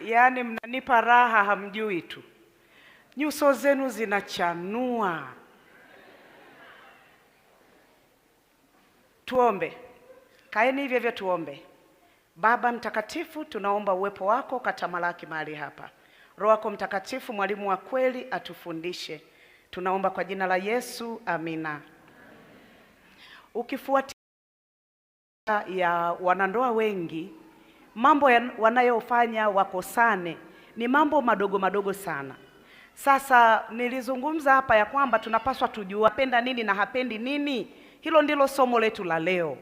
Yaani mnanipa raha, hamjui tu. Nyuso zenu zinachanua. Tuombe. Kaeni hivyo hivyo tuombe. Baba Mtakatifu, tunaomba uwepo wako katamalaki mahali hapa. Roho yako Mtakatifu, mwalimu wa kweli, atufundishe. Tunaomba kwa jina la Yesu, amina. Ukifuatia ya wanandoa wengi, mambo wanayofanya wakosane ni mambo madogo madogo sana. Sasa nilizungumza hapa ya kwamba tunapaswa tujue apenda nini na hapendi nini. Hilo ndilo somo letu la leo.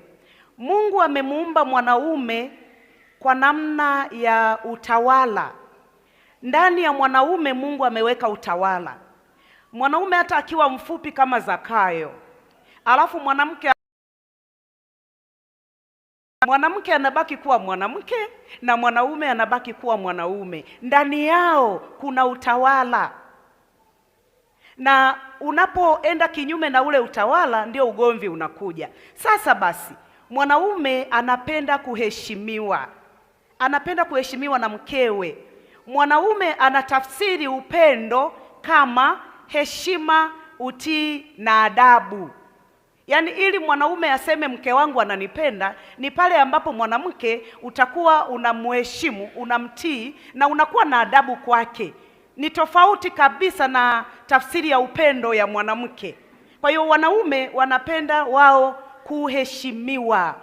Mungu amemuumba mwanaume kwa namna ya utawala. Ndani ya mwanaume Mungu ameweka utawala. Mwanaume hata akiwa mfupi kama Zakayo, alafu mwanamke anabaki kuwa mwanamke na mwanaume anabaki kuwa mwanaume. Ndani yao kuna utawala. Na unapoenda kinyume na ule utawala ndio ugomvi unakuja. Sasa basi, mwanaume anapenda kuheshimiwa. Anapenda kuheshimiwa na mkewe. Mwanaume anatafsiri upendo kama heshima, utii na adabu. Yaani ili mwanaume aseme mke wangu ananipenda ni pale ambapo mwanamke utakuwa unamheshimu, unamtii na unakuwa na adabu kwake. Ni tofauti kabisa na tafsiri ya upendo ya mwanamke. Kwa hiyo wanaume wanapenda wao kuheshimiwa.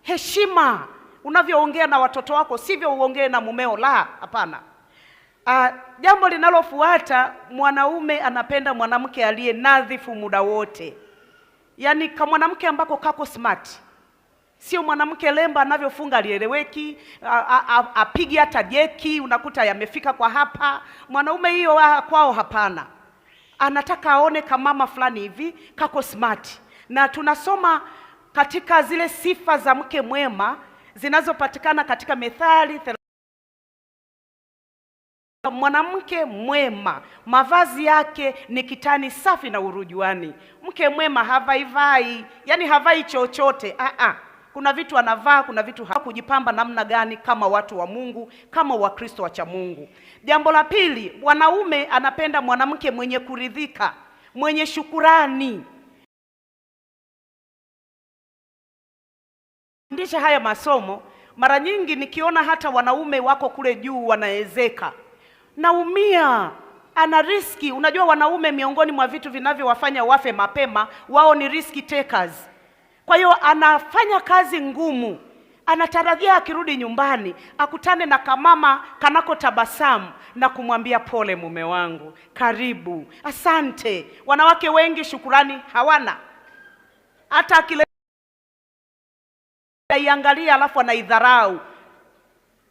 Heshima. Unavyoongea na watoto wako sivyo uongee na mumeo, la, hapana. Jambo linalofuata, mwanaume anapenda mwanamke aliye nadhifu muda wote. Yaani kama mwanamke ambako kako smart. Sio mwanamke lemba anavyofunga alieleweki, apigi hata jeki, unakuta yamefika kwa hapa. Mwanaume hiyo kwao hapana. Anataka aone kama mama fulani hivi, kako smart. Na tunasoma katika zile sifa za mke mwema zinazopatikana katika Methali. Mwanamke mwema, mavazi yake ni kitani safi na urujuani. Mke mwema havaivai, yani havai chochote. Kuna vitu anavaa, kuna vitu kujipamba namna gani kama watu wa Mungu, kama Wakristo wa cha Mungu. Jambo la pili, mwanaume anapenda mwanamke mwenye kuridhika, mwenye shukurani. Ndisha haya masomo, mara nyingi nikiona hata wanaume wako kule juu wanaezeka, naumia. Ana riski. Unajua wanaume miongoni mwa vitu vinavyowafanya wafe mapema, wao ni riski takers. Kwa hiyo anafanya kazi ngumu. Anatarajia akirudi nyumbani akutane na kamama kanako tabasamu na kumwambia pole mume wangu, karibu, asante. Wanawake wengi shukurani hawana. Hata iangalia alafu anaidharau.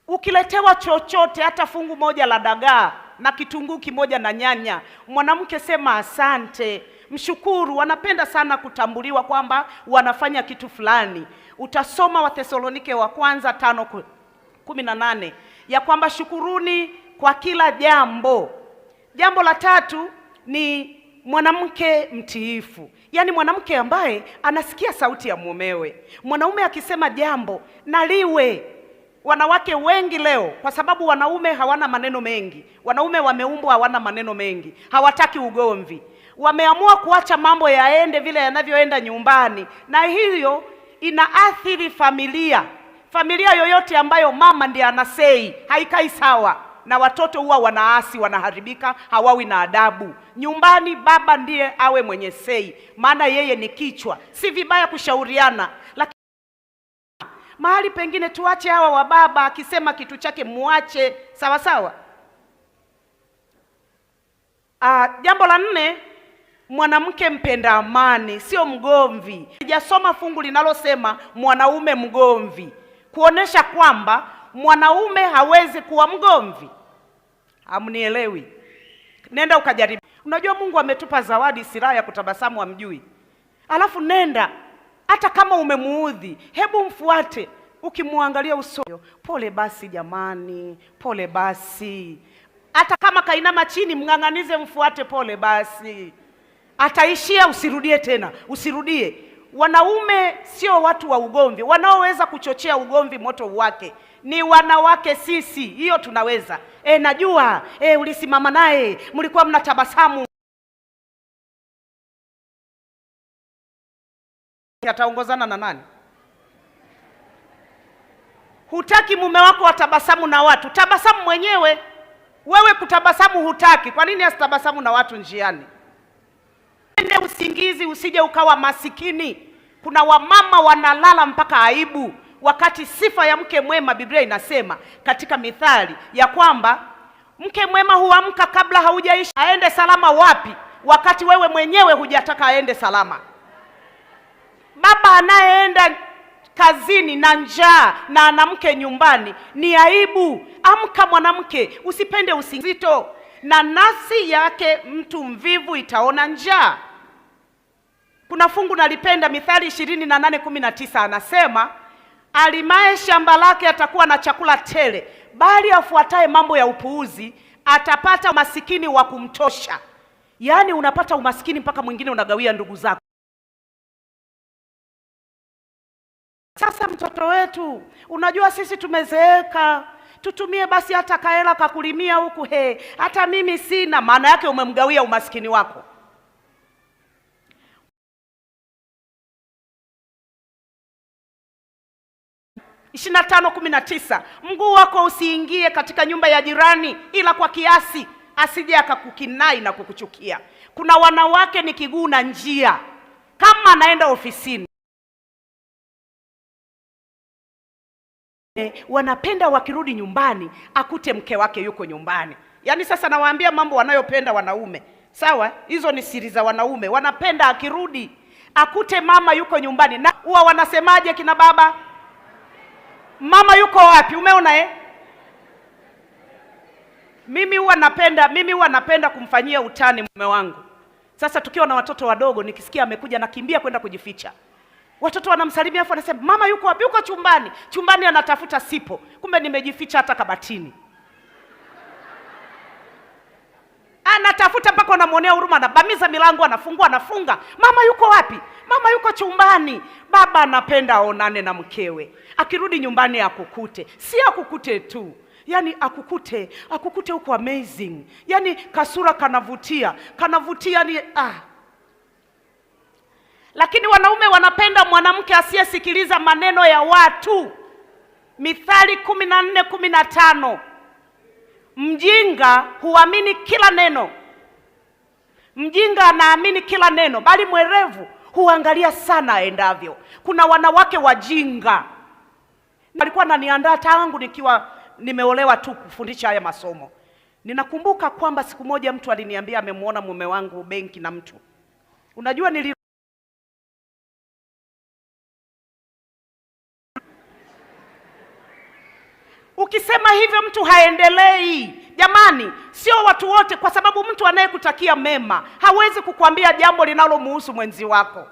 Ukiletewa chochote, hata fungu moja la dagaa na kitunguu kimoja na nyanya, mwanamke sema asante, mshukuru. Wanapenda sana kutambuliwa kwamba wanafanya kitu fulani. Utasoma Wathesalonike wa kwanza 5:18 ya kwamba shukuruni kwa kila jambo. Jambo la tatu ni mwanamke mtiifu. Yaani mwanamke ambaye anasikia sauti ya mumewe. Mwanaume akisema jambo na liwe. Wanawake wengi leo, kwa sababu wanaume hawana maneno mengi. Wanaume wameumbwa hawana maneno mengi. Hawataki ugomvi. Wameamua kuacha mambo yaende vile yanavyoenda nyumbani. Na hiyo inaathiri familia. Familia yoyote ambayo mama ndiye anasei haikai sawa. Na watoto huwa wanaasi, wanaharibika, hawawi na adabu. Nyumbani baba ndiye awe mwenye sei, maana yeye ni kichwa. Si vibaya kushauriana, lakini mahali pengine tuache hawa wa baba akisema kitu chake muache sawa sawa. Jambo la 4, mwanamke mpenda amani, sio mgomvi. Sijasoma fungu linalosema mwanaume mgomvi, kuonesha kwamba mwanaume hawezi kuwa mgomvi. Hamnielewi? Nenda ukajaribu. Unajua Mungu ametupa zawadi, silaha ya kutabasamu, hamjui. Alafu nenda, hata kama umemuudhi, hebu mfuate. Ukimwangalia usoni, pole basi jamani, pole basi. Hata kama kainama chini, mng'ang'anize, mfuate, pole basi. Ataishia, usirudie tena, usirudie. Wanaume sio watu wa ugomvi. Wanaoweza kuchochea ugomvi moto wake ni wanawake sisi. Hiyo tunaweza. Najua ulisimama naye, mlikuwa mnatabasamu. Ataongozana na nani? Hutaki mume wako atabasamu na watu, tabasamu mwenyewe. Wewe kutabasamu hutaki, kwa nini asitabasamu na watu njiani? Ende usingizi, usije ukawa masikini. Kuna wamama wanalala mpaka aibu, wakati sifa ya mke mwema, Biblia inasema katika Mithali ya kwamba mke mwema huamka kabla haujaisha. Aende salama wapi wakati wewe mwenyewe hujataka aende salama? Baba anayeenda kazini na njaa na ana mke nyumbani ni aibu. Amka mwanamke, usipende usingizito, na nafsi yake mtu mvivu itaona njaa. Kuna fungu nalipenda, Mithali 28:19, anasema alimaye shamba lake atakuwa na chakula tele, bali afuataye mambo ya upuuzi atapata masikini wa kumtosha. Yaani unapata umasikini mpaka mwingine unagawia ndugu zako. Sasa mtoto wetu, unajua sisi tumezeeka, tutumie basi hata kaela kakulimia huku, hata mimi sina. Maana yake umemgawia umasikini wako. Ishirini na 5:19, mguu wako usiingie katika nyumba ya jirani ila kwa kiasi, asije akakukinai na kukuchukia. Kuna wanawake ni kiguu na njia, kama anaenda ofisini wanapenda wakirudi nyumbani akute mke wake yuko nyumbani. Yaani sasa nawaambia mambo wanayopenda wanaume. Sawa, hizo ni siri za wanaume. Wanapenda akirudi akute mama yuko nyumbani. Na huwa wanasemaje kina baba? Mama yuko wapi? Umeona Mimi huwa napenda kumfanyia utani mume wangu. Sasa tukiwa na watoto wadogo, nikisikia amekuja nakimbia kwenda kujificha. Watoto wanamsalimia afu anasema mama yuko wapi? Yuko chumbani. Chumbani anatafuta sipo. Kumbe nimejificha hata kabatini. Anatafuta mpaka anamuonea huruma, anabamiza milango, anafungua, anafunga. Mama yuko wapi? Mama yuko chumbani. Baba anapenda aonane na mkewe. Akirudi nyumbani akukute. Si akukute tu. Yaani akukute huko amazing. Yaani kasura kanavutia ni Lakini wanaume wanapenda mwanamke asiyesikiliza maneno ya watu. Mithali 14:15. Mjinga huamini kila neno. Mjinga anaamini kila neno, bali mwerevu huangalia sana aendavyo. Kuna wanawake wajinga. Alikuwa ananiandaa tangu nikiwa nimeolewa tu kufundisha haya masomo. Ninakumbuka kwamba siku moja mtu aliniambia amemuona mume wangu benki na mtu. Unajua ukisema hivyo mtu haendelei. Jamani, sio watu wote, kwa sababu mtu anayekutakia mema hawezi kukuambia jambo linalomuhusu mwenzi wako.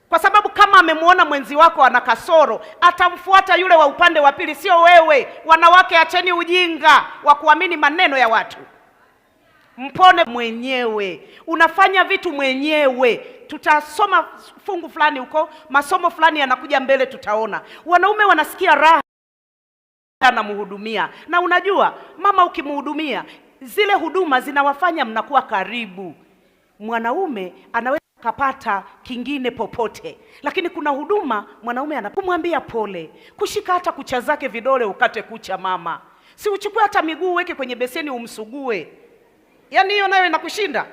Kwa sababu kama amemuona mwenzi wako ana kasoro, atamfuata yule wa upande wa pili, sio wewe. Wanawake, acheni ujinga wa kuamini maneno ya watu. Mpone mwenyewe. Unafanya vitu mwenyewe. Tutasoma fungu fulani huko, masomo fulani yanakuja mbele, tutaona. Wanaume wanasikia raha anamhudumia. Na unajua, mama ukimhudumia, zile huduma zinawafanya mnakuwa karibu. Mwanaume anaweza kapata kingine popote, lakini kuna huduma mwanaume anakumwambia pole, kushika hata kucha zake vidole ukate kucha mama. Si uchukue hata miguu uweke kwenye beseni umsugue. Yaani hiyo nayo inakushinda.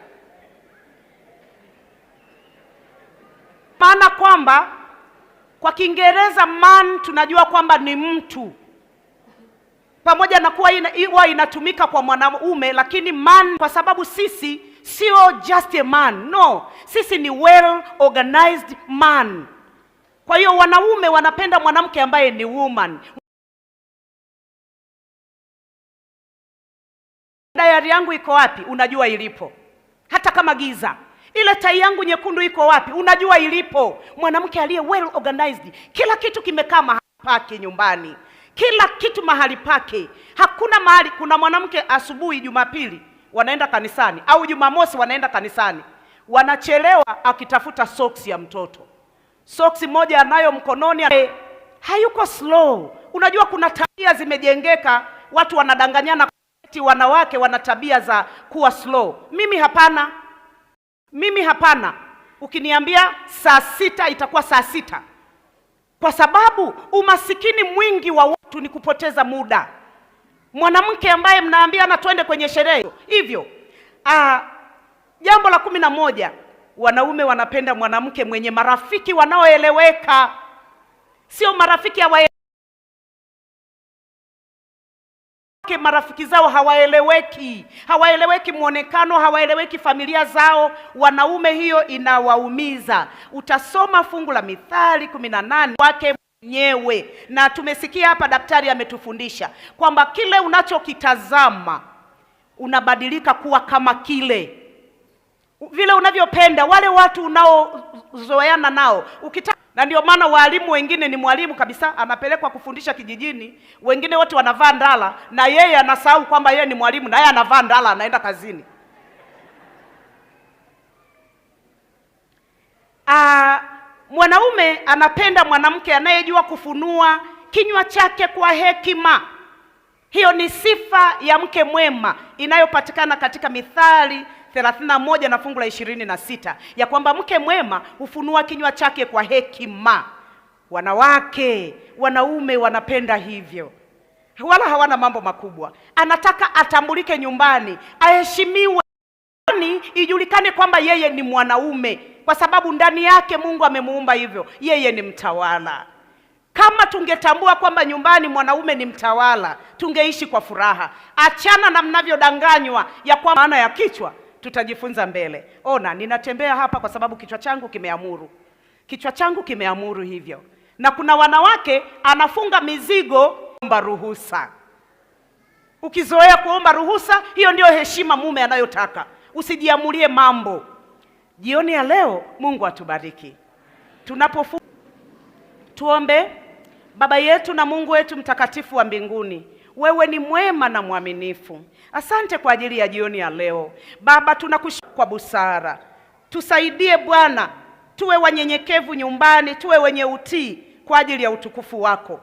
Maana kwamba kwa Kiingereza man tunajua kwamba ni mtu. Pamoja na kuwa inatumika kwa mwanaume, lakini man kwa sababu sisi sio just a man. No, sisi ni well organized man. Kwa hiyo wanaume wanapenda mwanamke ambaye ni woman. Diary yangu iko wapi? Unajua ilipo. Hata kama giza. Ile tai yangu nyekundu iko wapi? Unajua ilipo. Mwanamke aliye well organized. Kila kitu kimekaa mahali pake nyumbani. Kila kitu mahali pake. Hakuna mahali. Kuna mwanamke asubuhi Jumapili wanaenda kanisani au Jumamosi wanaenda kanisani, wanachelewa akitafuta socks ya mtoto. soksi moja anayo mkononi, hayuko slow. Unajua kuna tabia zimejengeka, watu wanadanganyana eti wanawake wana tabia za kuwa slow. Mimi hapana. Ukiniambia saa 6 itakuwa saa 6. Kwa sababu umasikini mwingi wa watu ni kupoteza muda. Mwanamke ambaye mnaambia na twende kwenye sherehe hivyo. Jambo la 11, wanaume wanapenda mwanamke mwenye marafiki wanaoeleweka. Sio marafiki marafiki zao hawaeleweki muonekano, hawaeleweki familia zao. Wanaume hiyo inawaumiza. Utasoma fungu la Mithali 18 wake mwenyewe, na tumesikia hapa daktari ametufundisha kwamba kile unachokitazama unabadilika kuwa kama kile vile unavyopenda wale watu unaozoeana nao. Na ndio maana walimu wengine ni mwalimu kabisa, anapelekwa kufundisha kijijini, wengine wote wanavaa ndala, na yeye anasahau kwamba yeye ni mwalimu, na yeye anavaa ndala anaenda kazini. Mwanaume anapenda mwanamke anayejua kufunua kinywa chake kwa hekima. Hiyo ni sifa ya mke mwema inayopatikana katika Mithali 31 na fungu la 26, ya kwamba mke mwema hufunua kinywa chake kwa hekima. Wanaume wanapenda hivyo, wala hawana mambo makubwa. Anataka atambulike nyumbani, aheshimiwe, ijulikane kwamba yeye ni mwanaume, kwa sababu ndani yake Mungu amemuumba hivyo. Yeye ni mtawala. Kama tungetambua kwamba nyumbani mwanaume ni mtawala, tungeishi kwa furaha. Achana na mnavyodanganywa ya kwa maana ya kichwa. Tutajifunza mbele. Ona, ninatembea hapa kwa sababu kichwa changu kimeamuru hivyo. Na kuna wanawake anafunga mizigo kuomba ruhusa. Ukizoea kuomba ruhusa, hiyo ndio heshima mume anayotaka. Usijiamulie mambo. Jioni ya leo Mungu atubariki. Tuombe. Baba yetu na Mungu wetu mtakatifu wa mbinguni, wewe ni mwema na mwaminifu. Asante kwa ajili ya jioni ya leo. Baba, tunakushukuru kwa busara. Tusaidie Bwana, tuwe wanyenyekevu nyumbani, tuwe wenye utii kwa ajili ya utukufu wako.